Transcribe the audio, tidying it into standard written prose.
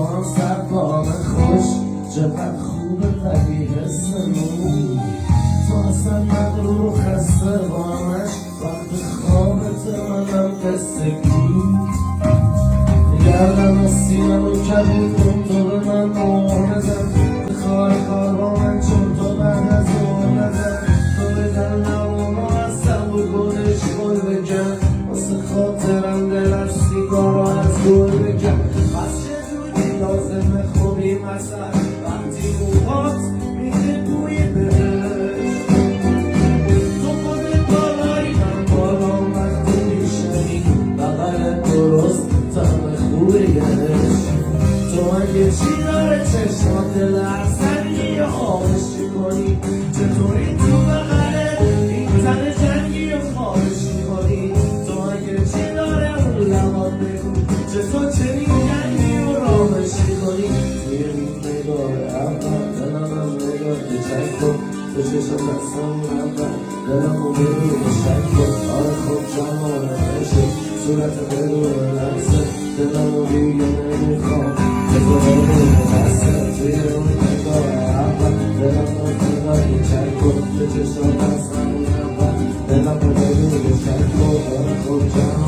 هم سرکام خوش چقدر خوبه ولی حسمون تو اصلا مغرور و خسته بامش وقت خوابت منم قصگی گردم از سینم و کبودم تو به من مهر نزن بخواه کار با من چون تو بعد از مهر نزن تو به دلم و هستم و گلش گل بکن واسه خاطرم دلم سیگارا از گل بکن پس چجوری لازمه خوبی مثل وقتی موهات میده بوی بهش تو خودت بالایی من بالام وقتی میشنی بغل درست طعم خوبیش تو اگه چی داره چشمات لرزنی و آبش چی کنی چطوری تو بغل این تن جنگی و خوابش کنی تو اگه چی داره اون لبات بگو چطور چنین جنگی و رامش کنی توی این نگاه اول دلم هم نگاه چک کن تو چشم دستم اول دلم رو بدون شک کن آره خب جمعه نشه صورت بدون لحظه دلم رو دیگه نمیخوام بذارم بسته توی اون نگاه اول دلم رو نگاه چک کن تو چشم دستم اول دلم رو بدون شک کن آره خب جمعه